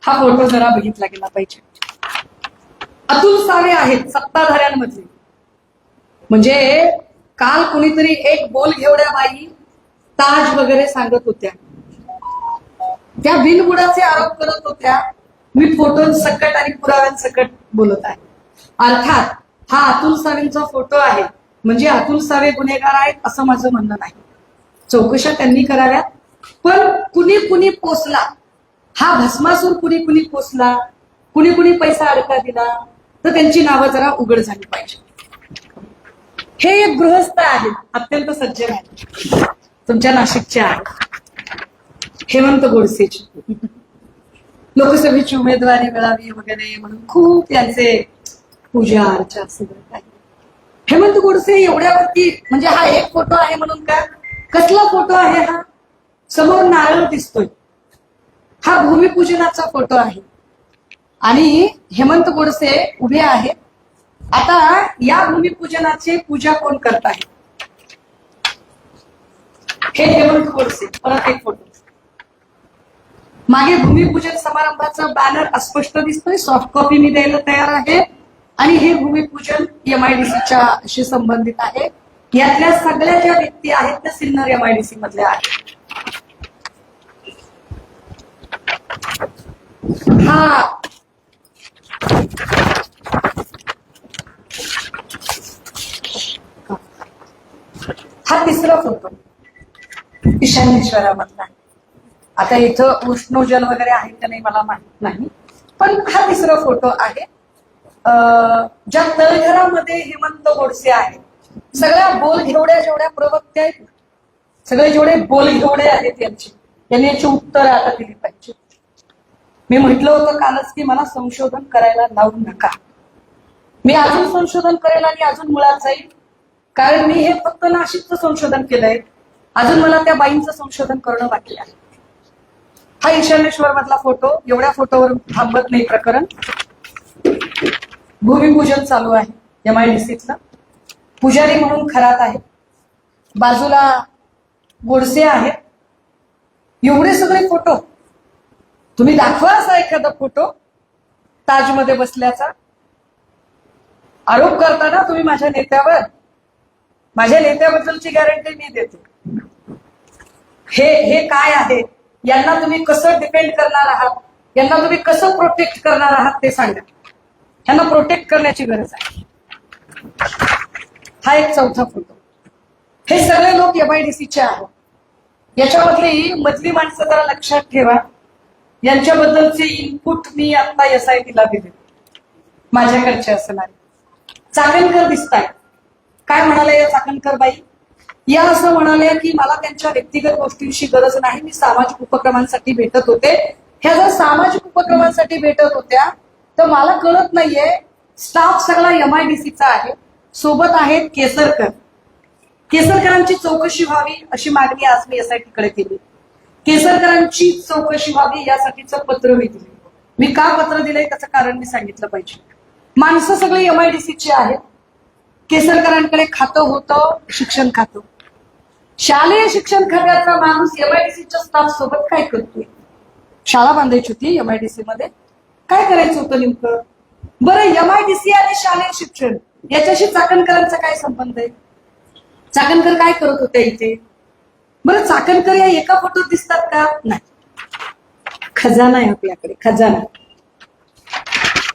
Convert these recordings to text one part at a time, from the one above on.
हा फोटो जरा बघितला गेला पाहिजे. अतुल सावे आहेत सत्ताधाऱ्यांमधले. म्हणजे काल कुणीतरी एक बोल घेवड्या बाई ताज वगैरे सांगत होत्या, त्या बिनबुडाचे आरोप करत होत्या. मी फोटोंसकट आणि पुराव्यांसकट बोलत आहे. अर्थात हा अतुल सावेंचा फोटो आहे म्हणजे अतुल सावे गुन्हेगार आहेत असं माझं म्हणणं नाही. चौकशा त्यांनी कराव्यात. पण कुणी कुणी पोचला, हा भस्मासूर कुणी कुणी पोचला, कुणी कुणी पैसा अडका दिला, तर त्यांची नावं जरा उघड झाली पाहिजे. हे एक गृहस्थ आहेत, अत्यंत सज्जन आहेत, तुमच्या नाशिकचे आहेत, हेमंत गोडसेची. लोकसभेची उमेदवारी मिळावी वगैरे म्हणून खूप त्यांचे पूजा अर्चा सगळं आहे. हेमंत गोडसे एवढ्यावरती म्हणजे हा एक फोटो आहे म्हणून का? कसला फोटो आहे हा? समोर नारळ दिसतोय, हा भूमिपूजनाचा फोटो आहे आणि हेमंत गोडसे उभे आहेत. आता या भूमिपूजनाची पूजा कोण करत आहे? हे हेमंत गोडसे. परत एक फोटो, मागे भूमिपूजन समारंभाचा बॅनर अस्पष्ट दिसतोय, सॉफ्ट कॉपी मी द्यायला तयार आहे. आणि हे भूमिपूजन MIDCच्या संबंधित आहे. यातल्या सगळ्या ज्या व्यक्ती आहेत त्या सिन्नर MIDC मधल्या आहेत. हा तिसरा फोटो ईशान्येश्वरामधला. आता इथं उष्णोजल वगैरे आहे का नाही मला माहित नाही, पण हा तिसरा फोटो आहे. ज्या तळघरामध्ये हेमंत गोडसे आहेत, सगळ्या बोल घेवड्या जेवढ्या प्रवक्त्या आहेत, सगळे जेवढे बोल घेवडे आहेत त्यांनी याची उत्तर आता दिली पाहिजे. मी म्हटलं होतं कालच की मला संशोधन करायला लावू नका. मी अजून संशोधन करेल आणि अजून मुळात जाईल, कारण मी हे फक्त नाशिकचं संशोधन केलंय. अजून मला त्या बाईंचं संशोधन करणं बाकी आहे. हा ईशान्येश्वर मधला फोटो. एवढ्या फोटोवर थांबत नाही प्रकरण. भूमिपूजन चालू आहे MIDCतलं. पुजारी म्हणून खरात आहे, बाजूला गोडसे आहेत. एवढे सगळे फोटो तुम्ही दाखवा. असा एखादा फोटो ताजमध्ये बसल्याचा. आरोप करताना तुम्ही माझ्या नेत्यावर, माझ्या नेत्याबद्दलची गॅरंटी मी देते. हे काय आहे, यांना तुम्ही कसं डिपेंड करणार आहात, यांना तुम्ही कसं प्रोटेक्ट करणार आहात ते सांगा. यांना प्रोटेक्ट करण्याची गरज आहे. हा एक चौथा फोटो. हे सगळे लोक MIDCचे आहेत. याच्यामधली मधली माणसं जरा लक्षात ठेवा. यांच्याबद्दलचे इनपुट मी आता SITला दिले, माझ्याकडचे असणारे. चाकणकर दिसताय. काय म्हणाले या चाकणकर बाई? या असं म्हणाल्या की मला त्यांच्या व्यक्तिगत गोष्टींशी गरज नाही, मी सामाजिक उपक्रमांसाठी भेटत होते. ह्या जर सामाजिक उपक्रमांसाठी भेटत होत्या तर मला कळत नाहीये. स्टाफ सगळा MIDCचा आहे, सोबत आहेत केसरकर. केसरकरांची चौकशी व्हावी अशी मागणी आज मी SITकडे केली. केसरकरांची चौकशी व्हावी यासाठीचं पत्र मी दिले. मी का पत्र दिलंय त्याचं कारण मी सांगितलं पाहिजे. माणसं सगळी MIDCची आहेत. केसरकरांकडे खातं होतं शिक्षण खातं. शालेय शिक्षण खात्याचा माणूस MIDCच्या स्टाफ सोबत काय करतोय? शाळा बांधायची होती MIDC मध्ये, काय करायचं होतं नेमकं? बरं, MIDC आणि शालेय शिक्षण याच्याशी चाकणकरांचा काय संबंध आहे? चाकणकर काय करत होते इथे? बरं, चाकणकर या एका फोटोत दिसतात का? नाही. खजाना आहे आपल्याकडे, खजाना.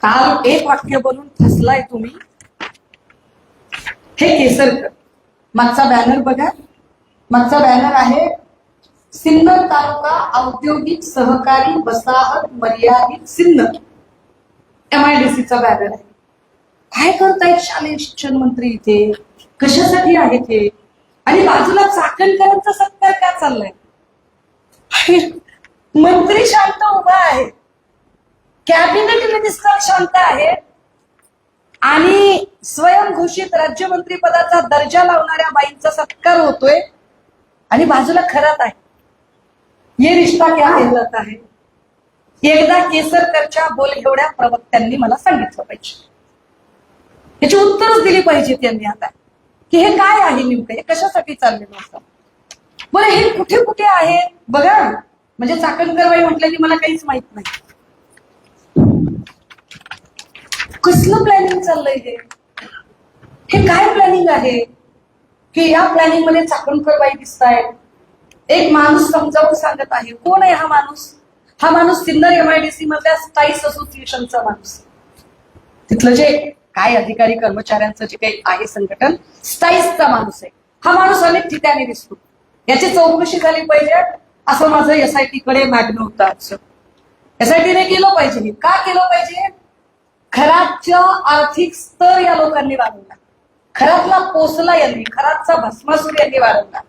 काल एक वाक्य बोलून फसलाय तुम्ही. हे केसरकर. मागचा बॅनर बघा. मागचा बॅनर आहे सिन्नर तालुका औद्योगिक सहकारी वसाहत मर्यादित सिन्नर. MIDCचा बॅनर आहे. काय करतायत शालेय शिक्षण मंत्री इथे? कशासाठी आहे ते? आणि बाजूला चाकणकरांचा सत्कार का चाललाय? मंत्री शांत उभा आहे, कॅबिनेट मिनिस्टर शांत आहे आणि स्वयंघोषित राज्यमंत्री पदाचा दर्जा लावणाऱ्या बाईंचा सत्कार होतोय आणि बाजूला खरात आहे. ये रिश्ता क्या कहलाता है? एकदा केसरकरच्या बोलघेवड्या प्रवक्त्यांनी मला सांगितलं पाहिजे. याची उत्तरच दिली पाहिजे त्यांनी आता की हे काय आहे नेमकं, हे कशासाठी चाललेलं असतं. बरं, हे कुठे कुठे आहे बघा. म्हणजे चाकणकर बाई म्हटलं की मला काहीच माहित नाही. कसलं प्लॅनिंग चाललंय हे काय प्लॅनिंग आहे की या प्लॅनिंग मध्ये चाकणकर बाई दिसतायत. एक माणूस समजावून सांगत आहे. कोण आहे हा माणूस? हा माणूस सिन्नर MIDC मधल्या स्टाईस असोसिएशनचा माणूस. तिथलं जे काय अधिकारी कर्मचाऱ्यांचं जे काही आहे संघटन, स्टाईसचा माणूस आहे. हा माणूस अनेक ठिकाणी दिसतो. याची चौकशी झाली पाहिजे असं माझं SIT कडे मागणं होतं. आजचं SIT ने केलं पाहिजे. का केलं पाहिजे? खराबचा आर्थिक स्तर या लोकांनी वाढवला. खराबला पोचला यांनी, खराबचा भस्मासूर यांनी वाढवला.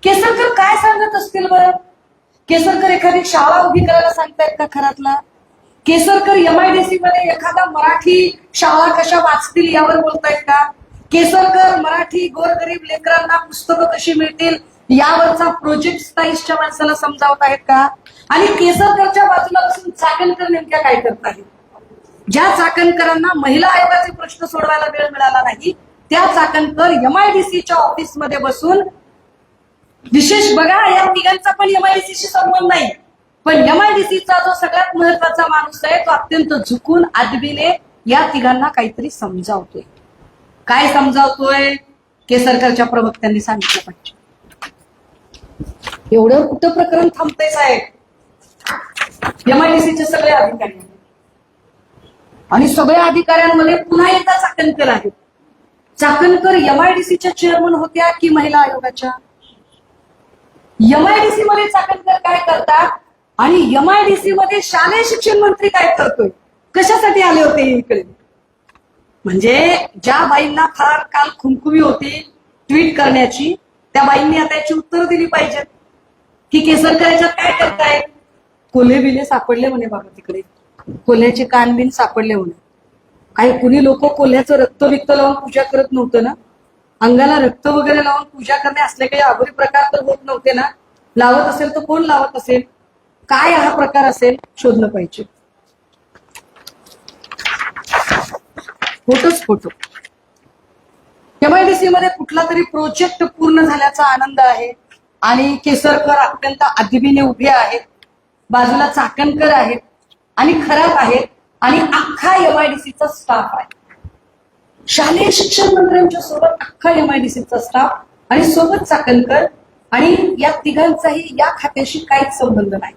केसरकर काय सांगत असतील बरं? केसरकर एखादी शाळा उभी करायला सांगतायत का खरातला? केसरकर MIDC मध्ये एखादा मराठी शाळा कशा वाचतील यावर बोलतायत का? केसरकर मराठी गोरगरीब लेकरांना पुस्तकं कशी मिळतील यावरचा प्रोजेक्ट स्टाईसच्या माणसाला समजावत आहेत का? आणि केसरकरच्या बाजूला बसून चाकणकर नेमक्या काय करत आहेत? ज्या चाकणकरांना महिला आयोगाचे प्रश्न सोडवायला वेळ मिळाला नाही, त्या चाकणकर MIDCच्या ऑफिसमध्ये बसून, विशेष बघा या तिघांचा पण MIDCशी संबंध नाही, पण MIDCचा जो सगळ्यात महत्वाचा माणूस आहे तो अत्यंत झुकून आदबीने या तिघांना काहीतरी समजावतोय. काय समजावतोय? केसरकरच्या प्रवक्त्यांनी सांगितलं पाहिजे. एवढं कुठं प्रकरण थांबतंय साहेब? MIDCचे सगळे अधिकारी आणि सगळ्या अधिकाऱ्यांमध्ये पुन्हा एकदा चाकणकर आहेत. चाकणकर MIDCच्या चेअरमन होत्या की महिला आयोगाच्या? MIDC मध्ये चाकणकर काय करतात आणि MIDC मध्ये शालेय शिक्षण मंत्री काय करतोय? कशासाठी आले होते इकडे? म्हणजे ज्या बाईंना फार काल खुमखुमी होती ट्विट करण्याची, त्या बाईंनी आता याची उत्तर दिली पाहिजेत की केसरकर याच्यात काय करताय? कोल्हे बिले सापडले म्हणे बाबा तिकडे, कोल्ह्याचे कानबिन सापडले म्हणे. काही कुणी लोक कोल्ह्याचं रक्त विक्त लावून पूजा करत नव्हतं ना? अंगाला रक्त वगैरे लावून पूजा करणे असले काही अघोरी प्रकार तर होत नव्हते ना? लावत असेल तर कोण लावत असेल? काय हा प्रकार असेल शोधलं पाहिजे. फोटोच फोटो. MIDC मध्ये कुठला तरी प्रोजेक्ट पूर्ण झाल्याचा आनंद आहे आणि केसरकर अत्यंत आदबीने उभे आहेत. बाजूला चाकणकर आहेत आणि खराब आहेत आणि अख्खा MIDCचा स्टाफ आहे. शालेय शिक्षण मंत्र्यांच्या सोबत अख्खा MIDCचा स्टाफ आणि सोबत चाकणकर, आणि या तिघांचाही या खात्याशी काहीच संबंध नाही.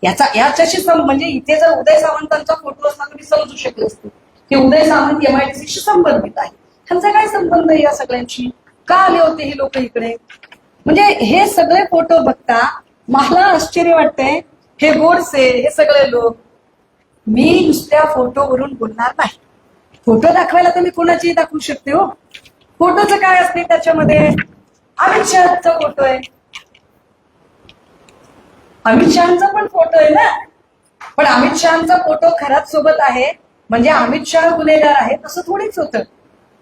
याच्याशी म्हणजे इथे जर उदय सामंतांचा फोटो असता तर मी समजू शकले असते की उदय सामंत MIDCशी संबंधित आहे. त्यांचा काय संबंध आहे या सगळ्यांशी? का आले होते हे लोक इकडे? म्हणजे हे सगळे फोटो बघता मला आश्चर्य वाटतंय. हे गोडसे, हे सगळे लोक, मी नुसत्या फोटोवरून बोलणार नाही. फोटो दाखवायला तर मी कोणाचीही दाखवू शकते हो. फोटोचं काय असते त्याच्यामध्ये? अमित शहाचा फोटो आहे, अमित शहाचा पण फोटो आहे ना. पण अमित शहाचा फोटो खराब सोबत आहे म्हणजे अमित शहा गुन्हेगार आहे असं थोडीच होतं.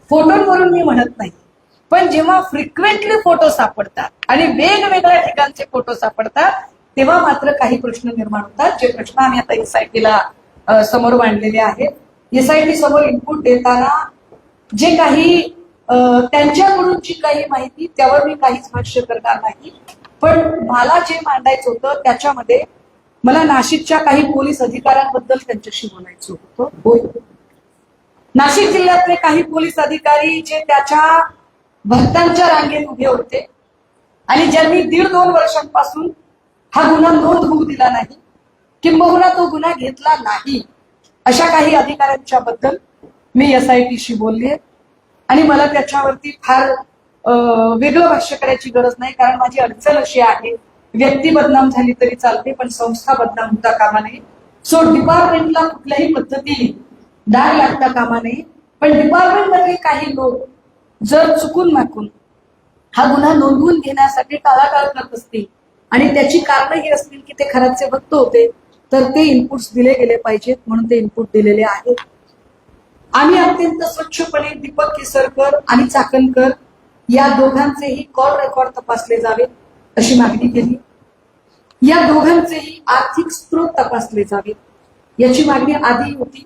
फोटोवरून मी म्हणत नाही, पण जेव्हा फ्रिक्वेंटली फोटो सापडतात आणि वेगवेगळ्या ठिकाणचे फोटो सापडतात तेव्हा मात्र काही प्रश्न निर्माण होतात. जे प्रश्न आम्ही आता SITला समोर मांडलेले आहेत. SIT समोर इनपुट देताना जे काही त्यांच्याकडून जी काही माहिती त्यावर मी काहीच भाष्य करणार नाही, पण मला जे मांडायचं होतं त्याच्यामध्ये मला नाशिकच्या काही पोलीस अधिकाऱ्यांबद्दल त्यांच्याशी बोलायचं होतं. होय, नाशिक जिल्ह्यातले काही पोलीस अधिकारी जे त्याच्या भक्तांच्या रांगेत उभे होते आणि ज्यांनी 1.5-2 वर्षांपासून हा गुन्हा नोंद होऊ दिला नाही, किंबहुना तो गुन्हा घेतला नाही, अशा काही अधिकाऱ्यांच्या बद्दल मी SITशी बोलले. आणि मला त्याच्यावरती फार वेगळं भाष्य करायची गरज नाही, कारण माझी अडचण अशी आहे, व्यक्ती बदनाम झाली तरी चालते पण संस्था बदनाम होता कामा नये. सो डिपार्टमेंटला कुठल्याही पद्धतीने डाग लागता कामा नये. पण डिपार्टमेंटमधले काही लोक जर चुकून माकून हा गुन्हा नोंदवून घेण्यासाठी टाळाटाळ करत असतील आणि त्याची कारणं ही असतील की ते खराबचे भक्त होते, तर ते इनपुट्स दिले गेले पाहिजेत. म्हणून ते इनपुट दिलेले आहेत. आम्ही अत्यंत स्वच्छपणे दीपक केसरकर आणि चाकणकर या दोघांचेही कॉल रेकॉर्ड तपासले जावे अशी मागणी केली. या दोघांचेही आर्थिक स्रोत तपासले जावेत याची मागणी आधी होती.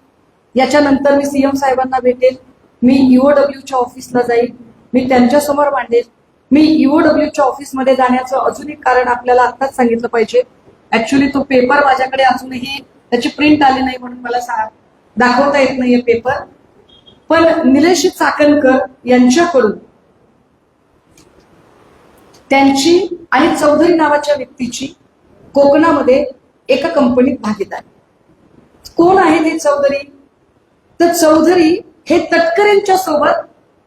याच्यानंतर मी CM साहेबांना भेटेल, मी EOWच्या ऑफिसला जाईल, मी त्यांच्यासमोर मांडेल. मी EOWच्या ऑफिसमध्ये जाण्याचं अजून एक कारण आपल्याला आत्ताच सांगितलं पाहिजे. ऍक्च्युली तो पेपर माझ्याकडे अजूनही त्याची प्रिंट आली नाही म्हणून मला दाखवता येत नाहीये पेपर, पण निलेश चाकणकर यांच्याकडून त्यांची आणि चौधरी नावाच्या व्यक्तीची कोकणामध्ये एका कंपनीत भागीदारी. कोण आहे ते चौधरी? तर चौधरी हे तटकरेंच्या सोबत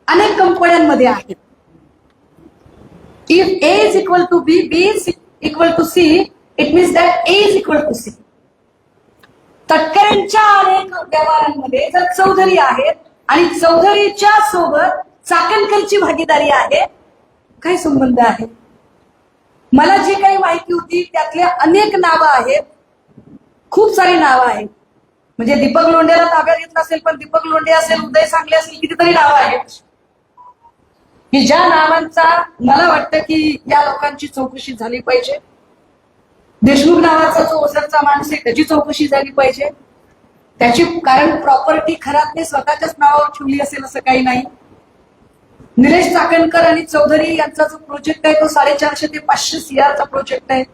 अनेक कंपन्यांमध्ये आहेत. If A is equal to B, B is equal to C, it means that A is equal to C. तटकरेंच्या अनेक व्यवहारांमध्ये जर चौधरी आहेत आणि चौधरीच्या सोबत चाकणकरची भागीदारी आहे, काय संबंध आहे? मला जी काही माहिती होती त्यातले अनेक नावं आहेत, खूप सारी नावं आहेत. म्हणजे दीपक लोंढेला ताब्यात घेतलं असेल, पण दीपक लोंढे असेल, उदय सांगले असेल, कितीतरी नावं आहेत की ज्या नावांचा मला वाटतं की या लोकांची चौकशी झाली पाहिजे. देशमुख नावाचा जो ओझरचा माणूस आहे त्याची चौकशी झाली पाहिजे. त्याची कारण प्रॉपर्टी खराबने स्वतःच्याच नावावर ठेवली असेल असं काही नाही. निलेश चाकणकर आणि चौधरी यांचा जो प्रोजेक्ट आहे तो 450 ते 500 CR प्रोजेक्ट आहे.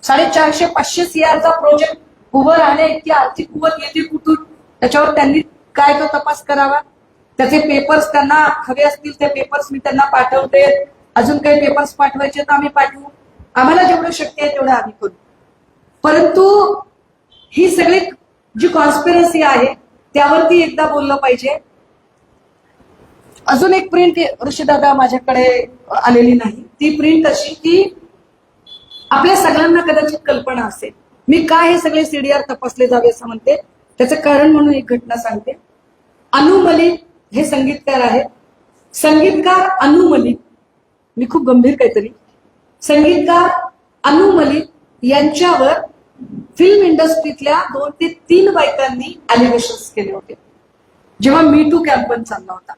450-500 CR प्रोजेक्ट उभं राहणे इतकी आर्थिक कुवत येते कुठून? त्याच्यावर त्यांनी काय तो तपास करावा. त्याचे पेपर्स त्यांना हवे असतील ते पेपर्स मी त्यांना पाठवते. अजून काही पेपर्स पाठवायचे तर आम्ही पाठवू. आम्हाला जेवढं शक्य आहे तेवढं आम्ही करू. परंतु ही सगळी जी कॉन्स्पिरसी आहे त्यावरती एकदा बोललं पाहिजे. अजून एक प्रिंट ऋषीदादा माझ्याकडे आलेली नाही. ती प्रिंट अशी की आपल्या सगळ्यांना कदाचित कल्पना असेल मी का हे सगळे CDR तपासले जावे असं म्हणते. त्याचं कारण म्हणून एक घटना सांगते. अनु मलिक हे संगीतकार आहेत. संगीतकार अनु मलिक, मी खूप गंभीर काहीतरी, संगीतकार अनु मलिक यांच्यावर फिल्म इंडस्ट्रीतल्या 2 ते 3 बायकांनी अलिगेशन्स केले होते जेव्हा मी टू कॅम्पेन चालला होता.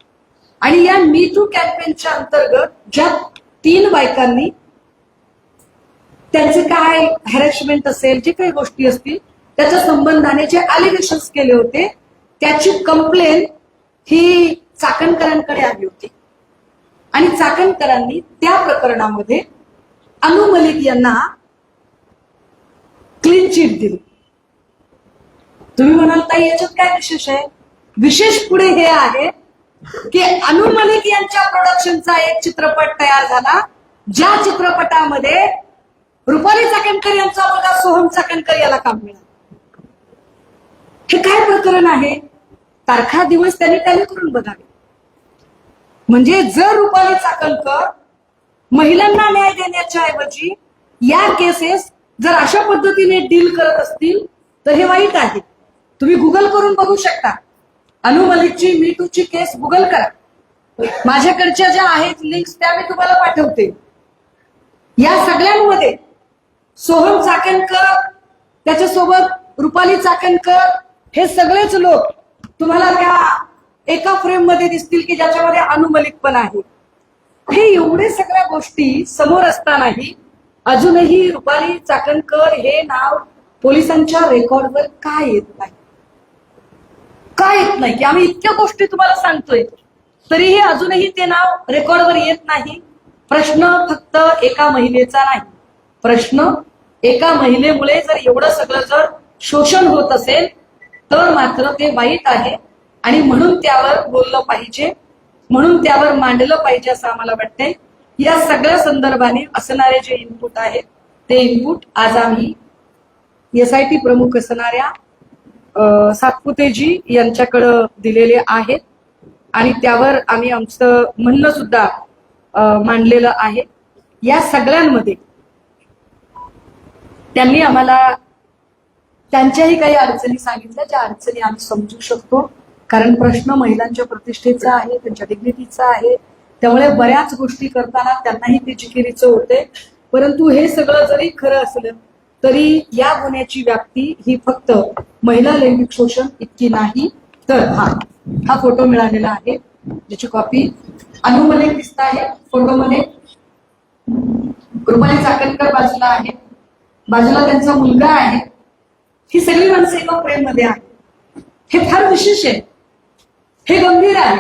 आणि या मी टू कॅम्पेनच्या अंतर्गत ज्या 3 बायकांनी त्यांचे काय हॅरेसमेंट असेल, जे काही गोष्टी असतील त्याच्या संबंधाने जे अलिगेशन्स केले होते त्याची कंप्लेन ही चाकणकरांकडे आली होती. आणि चाकणकरांनी त्या प्रकरणामध्ये अनु मलिक यांना क्लीन चिट दिली. तुम्ही म्हणाल ताई याच्यात काय विशेष आहे? विशेष पुढे हे आहे की अनु मलिक यांच्या प्रोडक्शनचा एक चित्रपट तयार झाला, ज्या चित्रपटामध्ये रुपाली चाकणकर यांचा मुलगा सोहम चाकणकर याला काम मिळालं. हे काय प्रकरण आहे? तारखा दिवस त्यांनी टॅली करून बघावे. म्हणजे जर रुपाली चाकणकर महिलांना न्याय देण्याच्या ऐवजी या केसेस जर अशा पद्धतीने डील करत असतील तर हे वाईट आहे. तुम्ही गुगल करून बघू शकता. अनु मलिकची मी टूची केस गुगल करा. माझ्याकडच्या ज्या आहेत लिंक्स त्या मी तुम्हाला पाठवते. या सगळ्यांमध्ये सोहम चाकणकर, त्याच्यासोबत रुपाली चाकणकर, हे सगळेच लोक तुम्हाला त्या एका फ्रेम मध्ये दिसतील की ज्याच्यामध्ये अनु मलिक पण आहे. हे एवढे सगळ्या गोष्टी समोर असतानाही अजूनही रुपाली चाकणकर हे नाव पोलिसांच्या रेकॉर्डवर का येत नाही? का येत नाही? की आम्ही इतक्या गोष्टी तुम्हाला सांगतोय तरीही अजूनही ते नाव रेकॉर्डवर येत नाही. प्रश्न फक्त एका महिलेचा नाही. प्रश्न एका महिलेमुळे जर एवढं सगळं जर शोषण होत असेल तर मात्र ते वाईट आहे. आणि म्हणून त्यावर बोललं पाहिजे, म्हणून त्यावर मांडलं पाहिजे असं आम्हाला वाटतंय. या सगळ्या संदर्भाने असणारे जे इनपुट आहेत ते इनपुट आज आम्ही SIT प्रमुख असणाऱ्या सातपुतेजी यांच्याकडं दिलेले आहेत आणि त्यावर आम्ही आमचं म्हणणं सुद्धा मांडलेलं आहे. या सगळ्यांमध्ये त्यांनी आम्हाला त्यांच्याही काही अडचणी सांगितल्या, ज्या अडचणी आम्ही समजू शकतो. कारण प्रश्न महिलांच्या प्रतिष्ठेचा आहे, त्यांच्या डिग्निटीचा आहे. त्यामुळे बऱ्याच गोष्टी करताना त्यांनाही ते जिकिरीचं होते. परंतु हे सगळं जरी खरं असलं तरी या गुन्ह्याची व्याप्ती ही फक्त महिला लैंगिक शोषण इतकी नाही. तर हा फोटो मिळालेला आहे ज्याची कॉपी अनु मलिक दिसत आहे फोटोमध्ये. रुपाली चाकणकर बाजूला आहे, बाजूला त्यांचा मुलगा आहे. ही सगळी माणसं एका फ्रेम मध्ये आहे. हे फार विशेष आहे, हे गंभीर आहे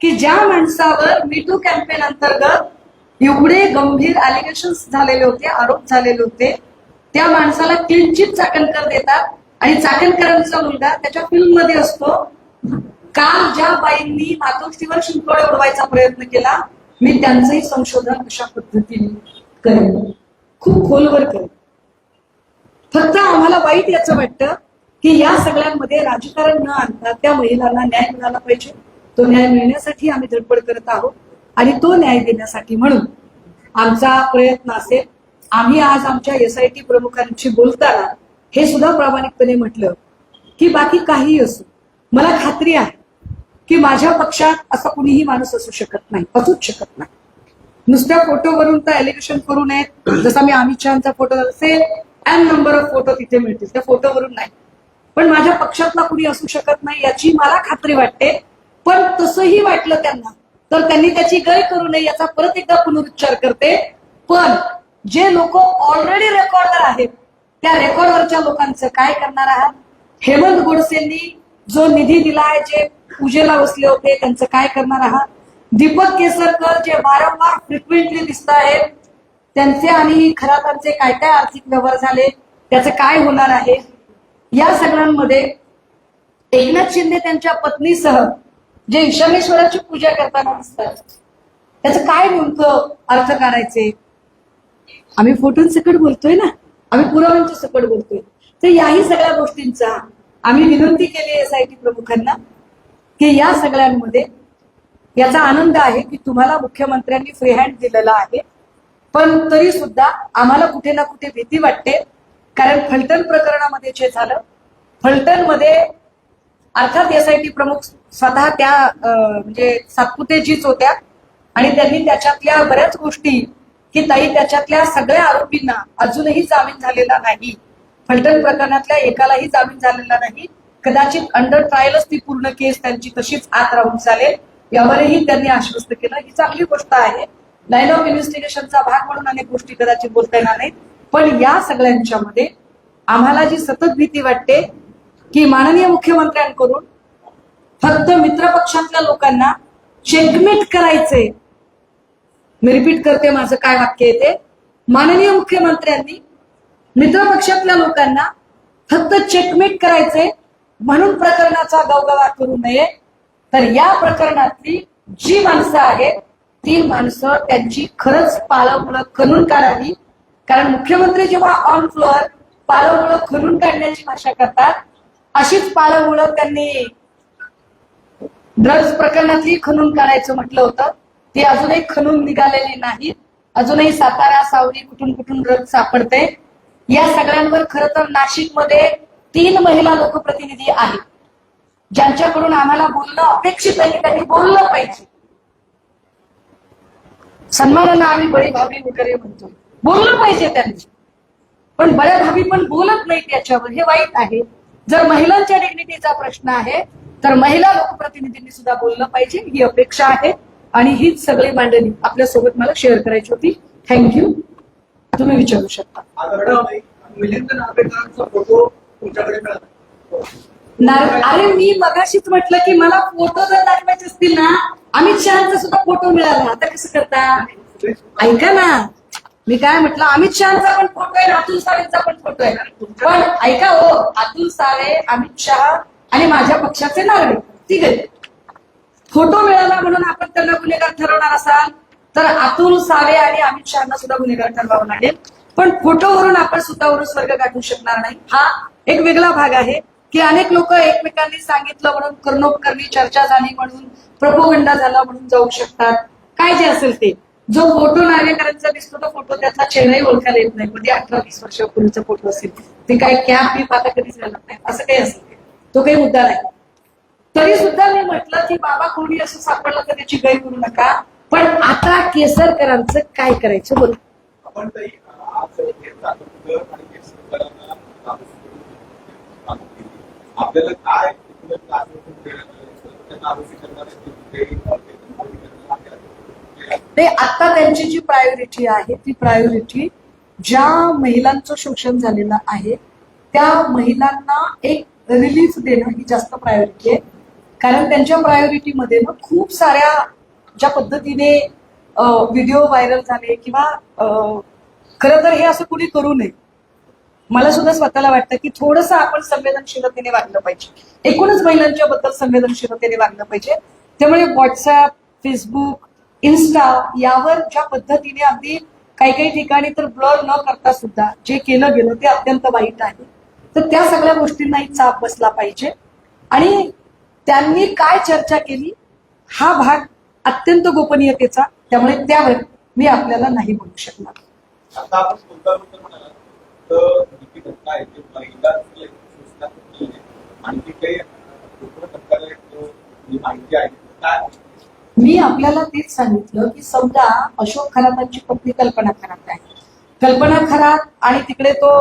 की ज्या माणसावर मी टू कॅम्पेन अंतर्गत एवढे गंभीर अलिगेशन्स झालेले होते, आरोप झालेले होते, त्या माणसाला क्लीन चिट चाकणकर देतात आणि चाकणकरांचा मुलगा त्याच्या फिल्म मध्ये असतो. काल ज्या बाईंनी मातोश्रीवर शिंतोडे उडवायचा प्रयत्न केला, मी त्यांचंही संशोधन अशा पद्धतीने करेन, खूप खोलवर करेन. फक्त आम्हाला वाईट याचं वाटतं की या सगळ्यांमध्ये राजकारण न आणता त्या महिलांना न्याय मिळाला पाहिजे. तो न्याय मिळण्यासाठी आम्ही धडपड करत आहोत आणि तो न्याय देण्यासाठी म्हणून आमचा प्रयत्न असेल. आम्ही आज आमच्या SIT प्रमुखांशी बोलताना हे सुद्धा प्रामाणिकपणे म्हटलं की बाकी काही असो, मला खात्री आहे की माझ्या पक्षात असा कुणीही माणूस असू शकत नाही, असूच शकत नाही. नुसत्या फोटोवरून तर एलिगेशन करू नयेत. जसा मी अमित शहाचा फोटो असेल एन नंबर ऑफ फोटो तिथे मिळतील, त्या फोटोवरून नाही. पण माझ्या पक्षातला कुणी असू शकत नाही याची मला खात्री वाटते. पण तसंही वाटलं त्यांना तर त्यांनी त्याची गय करू नये याचा परत एकदा पुनरुच्चार करते. पण जे लोक ऑलरेडी रेकॉर्डर आहेत त्या रेकॉर्डवरच्या लोकांचं काय करणार आहात? हेमंत गोडसेंनी जो निधी दिलाय, जे पूजेला बसले होते, त्यांचं काय करणार आहात? दीपक केसरकर जे वारंवार फ्रिक्वेंटली दिसत आहेत, त्यांचे आणि खरातांचे काय काय आर्थिक व्यवहार झाले, त्याचं काय होणार आहे? या सगळ्यांमध्ये एकनाथ शिंदे त्यांच्या पत्नीसह जे ईशानेश्वराची पूजा करताना दिसतात, त्याचं काय नेमकं अर्थ काढायचे? आम्ही फोटोंसकट बोलतोय ना, आम्ही पुराव्यांच्या सकट बोलतोय. तर याही सगळ्या गोष्टींचा आम्ही विनंती केली SIT प्रमुखांना की या सगळ्यांमध्ये याचा आनंद आहे की तुम्हाला मुख्यमंत्र्यांनी फ्री हँड दिलेला आहे. पण तरी सुद्धा आम्हाला कुठे ना कुठे भीती वाटते. कारण फलटण प्रकरणामध्ये जे झालं, फलटणमध्ये अर्थात SIT प्रमुख स्वतः त्या म्हणजे सातपुतेजीच होत्या आणि त्यांनी त्याच्यातल्या बऱ्याच गोष्टी की ताई त्याच्यातल्या सगळ्या आरोपींना अजूनही जामीन झालेला नाही, फलटण प्रकरणातल्या एकालाही जामीन झालेला नाही, कदाचित अंडर ट्रायलच ती पूर्ण केस त्यांची तशीच आत राहून चालेल, यावरही त्यांनी आश्वस्त केलं. ही चांगली गोष्ट आहे. लाईन ऑफ इन्व्हेस्टिगेशनचा भाग म्हणून अनेक गोष्टी कदाचित बोलता येणार नाहीत. पण या सगळ्यांच्या मध्ये आम्हाला जी सतत भीती वाटते की माननीय मुख्यमंत्र्यांकडून फक्त मित्रपक्षातल्या लोकांना चेकमेट करायचे. मी रिपीट करते माझं काय वाक्य येते. माननीय मुख्यमंत्र्यांनी मित्रपक्षातल्या लोकांना फक्त चेकमेट करायचे म्हणून प्रकरणाचा गवगवा करू नये. तर या प्रकरणातली जी माणसं आहेत ती माणसं त्यांची खरंच पाळंमुळं खणून काढावी. कारण मुख्यमंत्री जेव्हा ऑन फ्लोअर पाळंमुळं खणून काढण्याची भाषा करतात, अशीच पाळंमुळं त्यांनी ड्रग्ज प्रकरणातली खणून काढायचं म्हटलं होतं. ती अजूनही खणून निघालेली नाही. अजूनही सातारा, सावरी कुठून कुठून ड्रग्ज सापडते. या सगळ्यांवर खरं तर नाशिकमध्ये 3 महिला लोकप्रतिनिधी आहेत ज्यांच्याकडून आम्हाला बोलणं अपेक्षित आहे की त्यांनी बोललं पाहिजे. सन्मानानं आम्ही बळी भाभी वगैरे म्हणतो, बोललं पाहिजे त्यांनी. पण बऱ्या भाभी पण बोलत नाहीत याच्यावर, हे वाईट आहे. जर महिलांच्या डिग्निटीचा प्रश्न आहे तर महिला लोकप्रतिनिधींनी सुद्धा बोललं पाहिजे, ही अपेक्षा आहे. आणि हीच सगळी मांडणी आपल्यासोबत मला शेअर करायची होती. थँक्यू. तुम्ही विचारू शकता. अरे मी मगाशीच म्हटलं की मला फोटो जर दाखवायचे असतील ना, अमित शहाचा सुद्धा फोटो मिळाला. आता कसं करता? ऐका ना, मी काय म्हटलं, अमित शहाचा पण फोटो आहे, अतुल सावेचा पण फोटो आहे. पण ऐका हो, अतुल सावे, अमित शहा आणि माझ्या पक्षाचे नागरिक ठीक आहे. फोटो मिळाला म्हणून आपण त्यांना गुन्हेगार ठरवणार असाल तर अतुल सावे आणि अमित शहाना सुद्धा गुन्हेगार ठरवावं लागेल. पण फोटोवरून आपण स्वतःवरून स्वर्ग गाठू शकणार नाही. हा एक वेगळा भाग आहे की अनेक लोक एकमेकांनी सांगितलं म्हणून, कर्णोपकरणी चर्चा झाली म्हणून, प्रोपोगंडा झाला म्हणून जाऊ शकतात. काय जे असेल ते, जो फोटो नार्वेकरांचा दिसतो तो फोटो त्याचा चेहराही ओळखायला येत नाही. म्हणजे 18-20 वर्षापूर्वीचा फोटो असेल, ते काय कॅप बी आता कधीच घालत नाही, असं काही असेल तो काही मुद्दा नाही. तरी सुद्धा मी म्हटलं की बाबा कोणी असं सापडलं तर त्याची गय करू नका. पण आता केसरकरांचं काय करायचं बरोबर? आपण आपल्याला काय ते आता त्यांची जी प्रायोरिटी आहे ती प्रायोरिटी ज्या महिलांचं शोषण झालेलं आहे त्या महिलांना एक रिलीफ देणं ही जास्त प्रायोरिटी आहे. कारण त्यांच्या प्रायोरिटीमध्ये ना खूप साऱ्या ज्या पद्धतीने व्हिडिओ व्हायरल झाले किंवा खरं तर हे असं कुणी करू नये. मला सुद्धा स्वतःला वाटतं की थोडंसं आपण संवेदनशीलतेने वागलं पाहिजे, एकूणच महिलांच्या बद्दल संवेदनशीलतेने वागलं पाहिजे. त्यामुळे व्हॉट्सअप, फेसबुक, इन्स्टा यावर ज्या पद्धतीने अगदी काही काही ठिकाणी तर ब्लर न करता सुद्धा जे केलं गेलं ते अत्यंत वाईट आहे. तर त्या सगळ्या गोष्टींनाही चाप बसला पाहिजे. आणि त्यांनी काय चर्चा केली हा भाग अत्यंत गोपनीयतेचा, त्यामुळे त्यावर मी आपल्याला नाही बोलू शकणार. आता आपण कोणता म्हणाला तर ही घटना आहे की महिलांची सूचना केली आणि ती काही माहिती आहे काय? मी आपल्याला तेच सांगितलं की समजा अशोक खरातांची पत्नी कल्पना खरात आहे. कल्पना खरात आणि तिकडे तो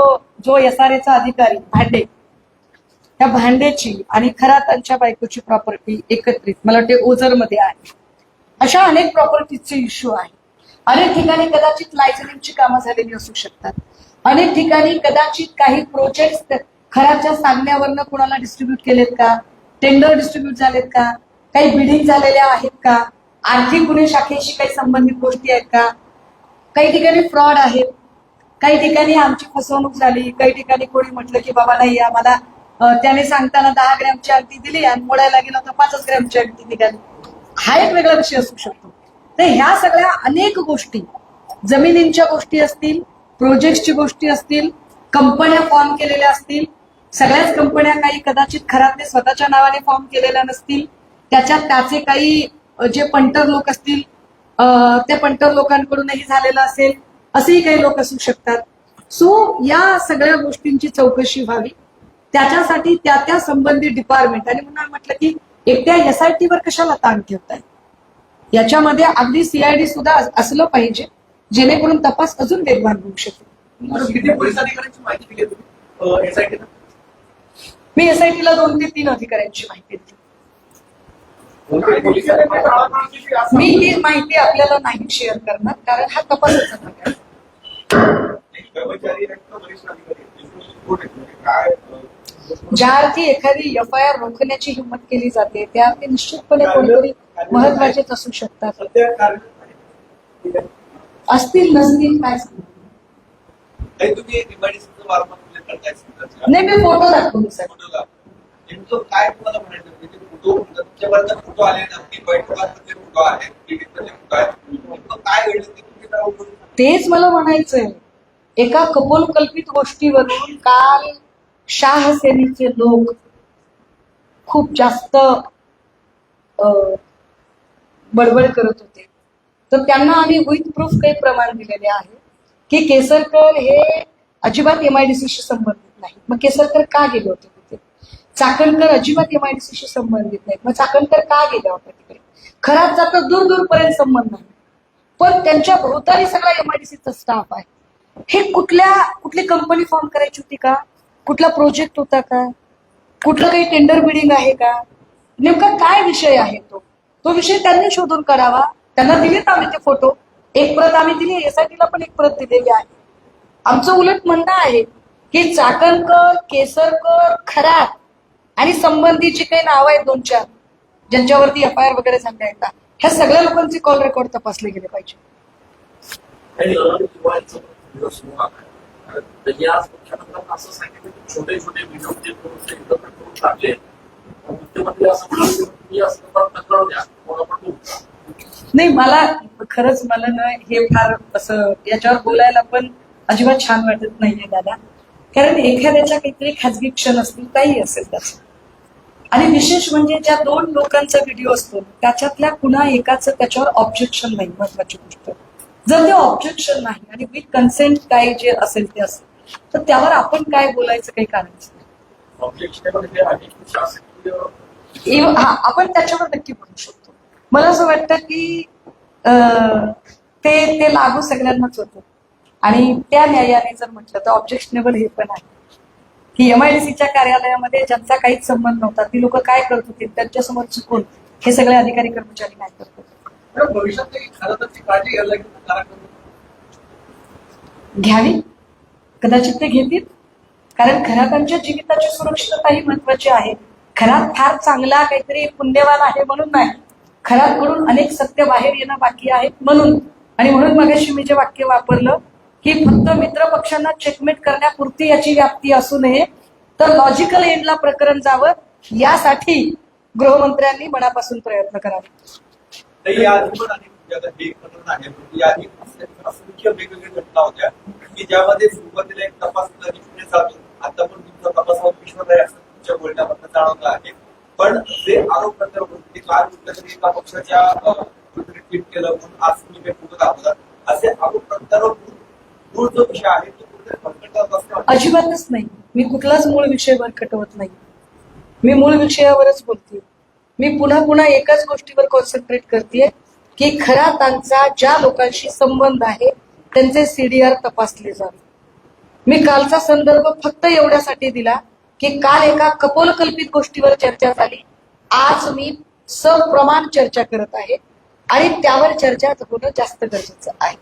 जो SRAचा अधिकारी भांडे, त्या भांडेची आणि खरातांच्या बायकोची प्रॉपर्टी एकत्रित मला वाटते ओझरमध्ये आहे. अशा अनेक प्रॉपर्टीचे इश्यू आहे. अनेक ठिकाणी कदाचित लायसनिंगची कामं झालेली असू शकतात. अनेक ठिकाणी कदाचित काही प्रोजेक्ट खराच्या सांगण्यावरनं कुणाला डिस्ट्रीब्यूट केलेत का, टेंडर डिस्ट्रीब्यूट झालेत का, काही बिडिंग झालेल्या आहेत का, आर्थिक गुन्हे शाखेशी काही संबंधित गोष्टी आहेत का, काही ठिकाणी फ्रॉड आहेत, काही ठिकाणी आमची फसवणूक झाली, काही ठिकाणी कोणी म्हटलं की बाबा नाही आम्हाला त्याने सांगताना 10 ग्रॅमची अंगठी दिली आणि मोडायला गेलं तर 5 ग्रॅमची अंगठी निघाली. हा एक वेगळा विषय असू शकतो. तर ह्या सगळ्या अनेक गोष्टी, जमिनींच्या गोष्टी असतील, प्रोजेक्टची गोष्टी असतील, कंपन्या फॉर्म केलेल्या असतील, सगळ्याच कंपन्या काही कदाचित खराबने स्वतःच्या नावाने फॉर्म केलेल्या नसतील, त्याच्यात त्याचे काही जे पंटर लोक असतील त्या पंटर लोकांकडूनही झालेलं असेल, असेही काही लोक असू शकतात. सो या सगळ्या गोष्टींची चौकशी व्हावी, त्याच्यासाठी त्या संबंधित डिपार्टमेंट, आणि म्हणून म्हटलं की एकट्या SIT वर कशाला ताण ठेवताय, याच्यामध्ये अगदी CID सुद्धा असलं पाहिजे जेणेकरून तपास अजून वेगवान होऊ शकेल. किती पोलीस अधिकाऱ्यांची माहिती दिली तुम्ही SIT? मी SITला 2 ते 3 अधिकाऱ्यांची माहिती दिली. मी ही माहिती आपल्याला नाही शेअर करणार कारण हा तपासाचा भाग आहे. ज्या अर्थी एखादी FIR रोखण्याची हिंमत केली जाते त्या अर्थी निश्चितपणे कोणीतरी महत्वाचेच असू शकतात. असतील नसतील काय नाही, मी फोटो दाखवू सर. काय तुम्हाला म्हणायचं फोटो आले काय घडलं तेच मला म्हणायचंय. एका कपोलकल्पित गोष्टीवरून काल शाह सेनेचे लोक खूप जास्त बडबड करत होते. तर त्यांना आम्ही विथ प्रूफ काही प्रमाण दिलेले आहे की केसरकर हे अजिबात MIDCशी संबंधित नाही. मग केसरकर का गेले होते तिथे? चाकणकर अजिबात MIDCशी संबंधित नाहीत. मग चाकणकर का गेल्या होत्या तिकडे? खराब जातं दूर दूरपर्यंत संबंध नाही, पण त्यांच्या भोवताली सगळा MIDCचा स्टाफ आहे. हे कुठली कंपनी फॉर्म करायची होती का? कुठला प्रोजेक्ट होता का? कुठलं काही टेंडर बिडिंग आहे का? नेमका काय विषय आहे तो विषय त्यांनी शोधून काढावा. त्यांना दिलेत आम्ही ते फोटो, एक प्रत आम्ही दिली, SITला पण एक प्रत दिलेली आहे. आमचं उलट म्हणणं आहे की चाकणकर, केसरकर, खरात आणि संबंधीची काही नावं आहेत 2-4 ज्यांच्यावरती FIR वगैरे झाले आहेत, ह्या सगळ्या लोकांचे कॉल रेकॉर्ड तपासले गेले पाहिजे. असं सांगितलं की छोटे छोटे व्हिडिओ जे करून टाकले नाही, मला खरंच मला हे फार असं याच्यावर बोलायला पण अजिबात छान वाटत नाहीये दादा. कारण एखाद्याच्या काहीतरी खाजगी क्षण असतील, काही असेल त्याचं. आणि विशेष म्हणजे ज्या 2 लोकांचा व्हिडिओ असतो त्याच्यातल्या कुणा एकाचं त्याच्यावर ऑब्जेक्शन नाही. महत्वाची गोष्ट, जर ते ऑब्जेक्शन नाही आणि विथ कन्सेंट काय जे असेल ते असेल तर त्यावर आपण काय बोलायचं काही कारणच नाही. आपण त्याच्यावर नक्की बोलू शकतो. मला असं वाटतं की ते लागू सगळ्यांनाच होतं. आणि त्या न्यायाने जर म्हटलं तर ऑब्जेक्शनेबल हे पण आहे की MIDCच्या कार्यालयामध्ये ज्यांचा काहीच संबंध नव्हता ती लोक काय करत होती, त्यांच्यासमोर चुकून हे सगळे अधिकारी कर्मचारी काय करत होते. भविष्यात खरंतर काळजी घ्यावी, कदाचित ते घेतील. कारण खरातांच्या जीविताची सुरक्षितता ही महत्वाची आहे. खरात फार चांगला काहीतरी पुण्यवान आहे म्हणून नाही, खरातकडून अनेक सत्य बाहेर येणं बाकी आहे म्हणून. आणि म्हणून मगाशी मी जे वाक्य वापरलं की फक्त मित्र पक्षांना चेकमेट करण्यापुरती याची व्याप्ती असू नये, तर लॉजिकल एंडला प्रकरण जावं यासाठी गृहमंत्र्यांनी मनापासून प्रयत्न करावे. तर याआधी पण अनेक आता हे प्रकरण आहे, पण याआधी असंख्य वेगवेगळ्या घटना होत्या की ज्यामध्ये सुरुवातीला एक तपास केला की पुढे जातो. आता पण तुमचा तपास हा विश्वास आहे असं तुमच्या बोलण्यामधून जाणवलं आहे. पण जे आरोप करतात ते काल कुठल्या तरी एका पक्षाच्या ट्विट केलं म्हणून आज तुम्ही काही पुढे दाखवतात, असे आरोप करताना मूळ जो विषय आहे तो कुठे भरकटत असतो? अजिबातच नाही. मी कुठलाच मूळ विषय भरकटवत नाही. मी मूळ विषयावरच बोलते. मी पुन्हा पुन्हा एकाच गोष्टीवर कॉन्सन्ट्रेट करते की खरा त्यांचा ज्या लोकांशी संबंध आहे त्यांचे सीडीआर तपासले जावे. मी कालचा संदर्भ फक्त एवढ्यासाठी दिला की काल एका कपोलकल्पित गोष्टीवर चर्चा झाली. आज मी सप्रमाण चर्चा करत आहे आणि त्यावर चर्चा होणं जास्त गरजेचं आहे.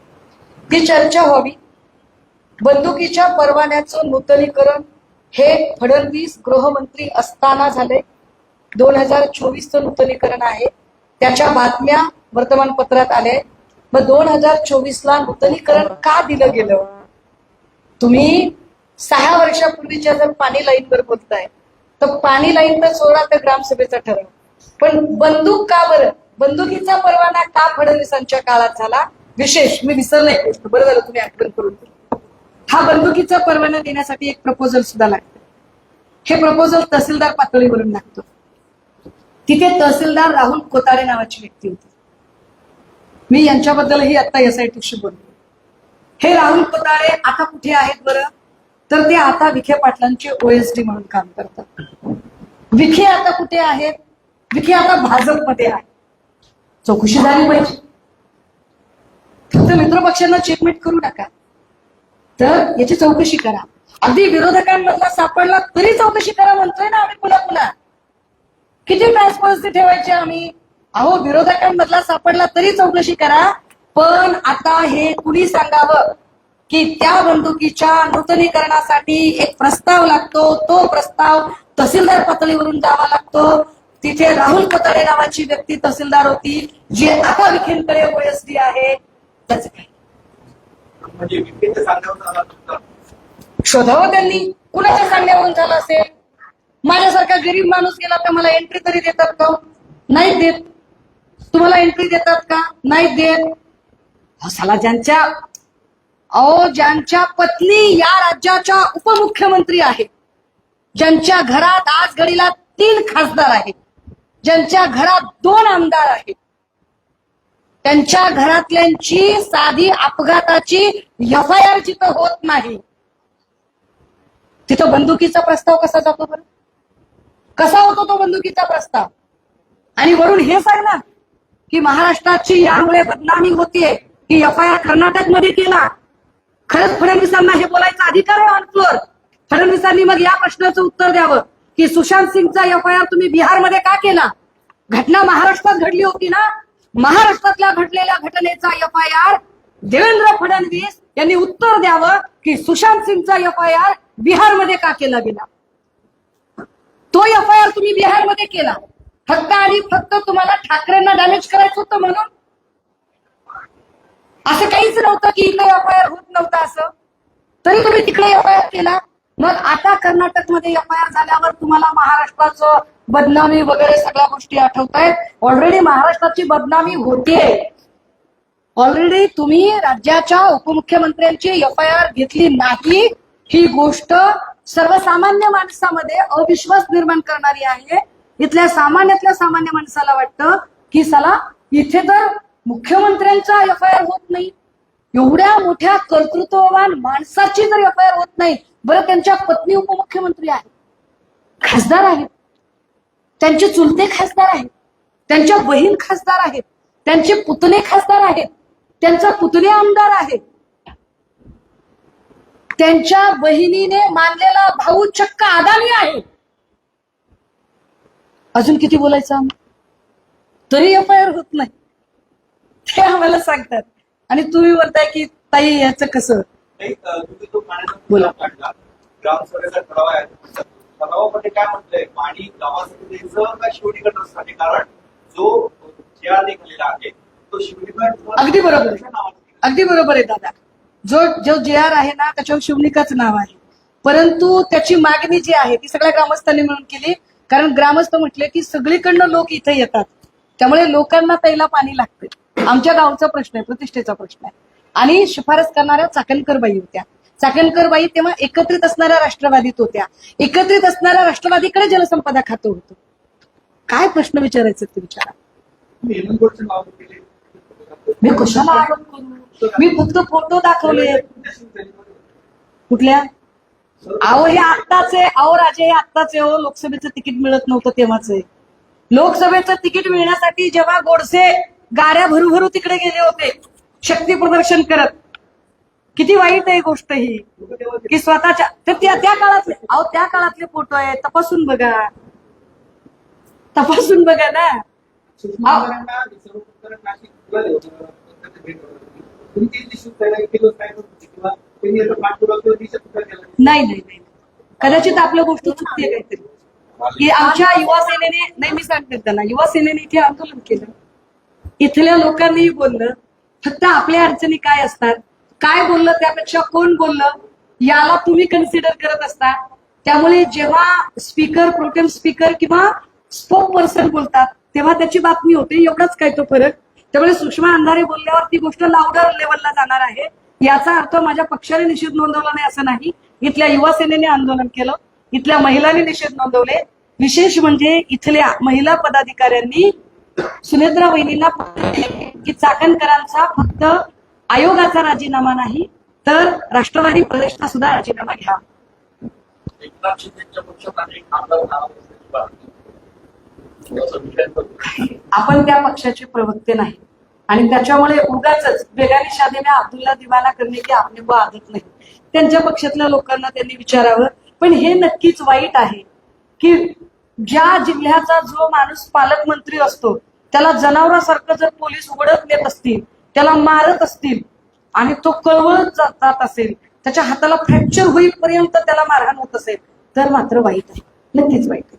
ती चर्चा व्हावी. बंदुकीच्या परवान्याचं नूतनीकरण हे फडणवीस गृहमंत्री असताना झाले. 2024चं नूतनीकरण आहे. त्याच्या बातम्या वर्तमानपत्रात आल्या. मग 2024ला नूतनीकरण का दिलं गेलं? तुम्ही 6 वर्षापूर्वीच्या जर पाणी लाईनवर बोलताय तर पाणी लाईन तर सोडा, तर ग्रामसभेचा ठराव. पण बंदूक का बरं? बंदुकीचा परवाना का फडणवीसांच्या काळात झाला? विशेष मी विसरले गोष्ट, बरं झालं तुम्ही आठवण करून दिली. हा बंदुकीचा परवाना देण्यासाठी एक प्रपोजल सुद्धा लागतं. हे प्रपोजल तहसीलदार पातळीवरून लागतं. तिथे तहसीलदार राहुल कोताडे नावाची व्यक्ती होती. मी यांच्याबद्दलही आता एसआयटीशी बोलतो. हे राहुल कोताडे आता कुठे आहेत बरं? तर ते आता विखे पाटलांचे ओएसडी म्हणून काम करतात. विखे आता कुठे आहेत? विखे आता भाजपमध्ये आहे. चौकशी झाली पाहिजे. फक्त मित्रपक्षांना चेकमेट करू नका, तर याची चौकशी करा. अगदी विरोधकांमधला सापडला तरी चौकशी करा म्हणतोय ना आम्ही पुन्हा पुन्हा. किती ट्रान्सपरन्सी ठेवायची आम्ही? अहो, विरोधकांमधला सापडला तरी चौकशी करा. पण आता हे कुणी सांगावं की त्या बंदुकीच्या नूतनीकरणासाठी एक प्रस्ताव लागतो. तो प्रस्ताव तहसीलदार पातळीवरून द्यावा लागतो. तिथे राहुल कोताडे नावाची व्यक्ती तहसीलदार होती, जी आता विखेंकडे ओएसडी आहे. त्याचं काय? म्हणजे विखेच्या सांगण्यावर झाला तुमचा शोधावं त्यांनी. कुणाच्या सांगण्यावरून झालं असेल? माझ्यासारखा गरीब माणूस गेला तर मला एंट्री तरी देतात का? नाही देत. तुम्हाला एंट्री देतात का? नाही देत. साला ज्यांच्या पत्नी या राज्याच्या उपमुख्यमंत्री आहेत, ज्यांच्या घरात आज घडीला 3 खासदार आहेत, ज्यांच्या घरात 2 आमदार आहेत, त्यांच्या घरातल्यांची साधी अपघाताची एफआयआर जिथं होत नाही, तिथं बंदुकीचा प्रस्ताव कसा जातो बरं? कसा होतो तो बंदुकीचा प्रस्ताव? आणि वरून हे सांगणार की महाराष्ट्राची यामुळे बदनामी होतीये की एफआयआर कर्नाटकमध्ये केला. खरंच फडणवीसांना हे बोलायचा अधिकार आहे ऑन फ्लोअर. फडणवीसांनी मग या प्रश्नाचं उत्तर द्यावं की सुशांत सिंगचा एफआयआर तुम्ही बिहारमध्ये का केला? घटना महाराष्ट्रात घडली होती ना. महाराष्ट्रातल्या घडलेल्या घटनेचा एफआयआर देवेंद्र फडणवीस यांनी उत्तर द्यावं की सुशांत सिंगचा एफआयआर बिहारमध्ये का केला गेला. तो एफआयआर तुम्ही बिहारमध्ये केला फक्त आणि फक्त तुम्हाला ठाकरेंना डॅमेज करायचं होतं म्हणून. असं काहीच नव्हतं की इकडे एफआयआर होत नव्हता असं, तरी तुम्ही तिकडे एफआयआर केला. मग आता कर्नाटकमध्ये एफआयआर झाल्यावर तुम्हाला महाराष्ट्राचं बदनामी वगैरे सगळ्या गोष्टी आठवत आहेत. ऑलरेडी महाराष्ट्राची बदनामी होतीये. ऑलरेडी तुम्ही राज्याच्या उपमुख्यमंत्र्यांची एफआयआर घेतली नाही, ही गोष्ट सर्वसामान्य माणसामध्ये अविश्वास निर्माण करणारी आहे. इथल्या सामान्यातल्या सामान्य माणसाला वाटतं की साला इथे तर मुख्यमंत्र्यांचा एफआयआर होत नाही, एवढ्या मोठ्या कर्तृत्ववान माणसाची जर एफआयआर होत नाही, बरं त्यांच्या पत्नी उपमुख्यमंत्री आहेत, खासदार आहेत, त्यांचे चुलते खासदार आहेत, त्यांच्या बहीण खासदार आहेत, त्यांचे पुतणे खासदार आहेत, त्यांचा पुतणे आमदार आहेत, त्यांच्या बहिणीने मानलेला भाऊ चक्क अदानी आहे. अजून किती बोलायचं आम्ही? तरी एफआयआर होत नाही, ते आम्हाला सांगतात. आणि तुम्ही म्हणताय की ताई याचं कसं? तुम्ही तो पाण्याचा बोला काढला, ग्रामसभेचा ठराव आहे, ठरावामध्ये काय म्हटलंय? पाणी गावासाठी द्यायचं का शिवडी गटारसाठी? कारण जो जे निघालेला आहे तो शिवडी. अगदी बरोबर आहे, अगदी बरोबर आहे दादा. जो जो जे आर आहे ना त्याच्यावर शिवनिकाच नाव आहे, परंतु त्याची मागणी जी आहे ती सगळ्या ग्रामस्थांनी मिळून केली. कारण ग्रामस्थ म्हटले की सगळीकडनं लोक इथे येतात, त्यामुळे लोकांना प्यायला पाणी लागते. आमच्या गावचा प्रश्न आहे, प्रतिष्ठेचा प्रश्न आहे. आणि शिफारस करणाऱ्या चाकणकर बाई होत्या. चाकणकर बाई तेव्हा एकत्रित असणाऱ्या राष्ट्रवादीत होत्या. एकत्रित असणाऱ्या राष्ट्रवादीकडे जलसंपदा खातं होतं. काय प्रश्न विचारायचे ते विचारा. हेमंतगडचं नाव केले. मी कशाला आरोप करू? मी फक्त फोटो दाखवले. कुठल्या? अहो हे आत्ताच आहे. अहो राजे हे आत्ताच आहे. हो लोकसभेचं तिकीट मिळत नव्हतं तेव्हाच आहे. लोकसभेचं तिकीट मिळण्यासाठी जेव्हा गोडसे गाड्या भरू तिकडे गेले होते शक्ती प्रदर्शन करत, किती वाईट आहे गोष्ट ही की स्वतःच्या त्या काळातले, अहो त्या काळातले फोटो आहे, तपासून बघा, तपासून बघा ना. नाही नाही नाही, कदाचित आपल्या गोष्टी चुकते काहीतरी. की आमच्या युवा सेनेने, नाही मी सांगते त्यांना, युवा सेनेने इथे आंदोलन केलं, इथल्या लोकांनीही बोललं. फक्त आपल्या अडचणी काय असतात, काय बोललं त्यापेक्षा कोण बोललं याला तुम्ही कन्सिडर करत असता. त्यामुळे जेव्हा स्पीकर, प्रोटेम स्पीकर किंवा स्पोक पर्सन बोलतात तेव्हा त्याची बातमी होते, एवढाच काय तो फरक. त्यामुळे सुषमा अंधारे बोलल्यावर ती गोष्ट लाउडर लेवलला जाणार आहे. याचा अर्थ माझ्या पक्षाने निषेध नोंदवला नाही असं नाही. इथल्या युवा सेनेने आंदोलन केलं, इथल्या महिलांनी निषेध नोंदवले. विशेष म्हणजे इथल्या महिला पदाधिकाऱ्यांनी सुनेत्रा वहिनींना की चाकणकरांचा फक्त आयोगाचा राजीनामा नाही तर राष्ट्रवादी प्रदेशचा सुद्धा राजीनामा घ्या. एकनाथ शिंदेच्या पक्षात अनेक आमदार नावाजलेले बाळगले. याचा विचार करू. आपण त्या पक्षाचे प्रवक्ते नाही आणि त्याच्यामुळे उगाच बेगानी शादी में अब्दुल्ला दिवाना करणे की आपने को आदत नाही. त्यांच्या पक्षातल्या लोकांना त्यांनी विचारावं. पण हे नक्कीच वाईट आहे की ज्या जिल्ह्याचा जो माणूस पालकमंत्री असतो त्याला जनावरासारखं जर पोलीस उघडत नेत असतील, त्याला मारत असतील आणि तो कळवळत जात असेल, त्याच्या हाताला फ्रॅक्चर होईपर्यंत त्याला मारहाण होत असेल तर मात्र वाईट आहे, नक्कीच वाईट आहे.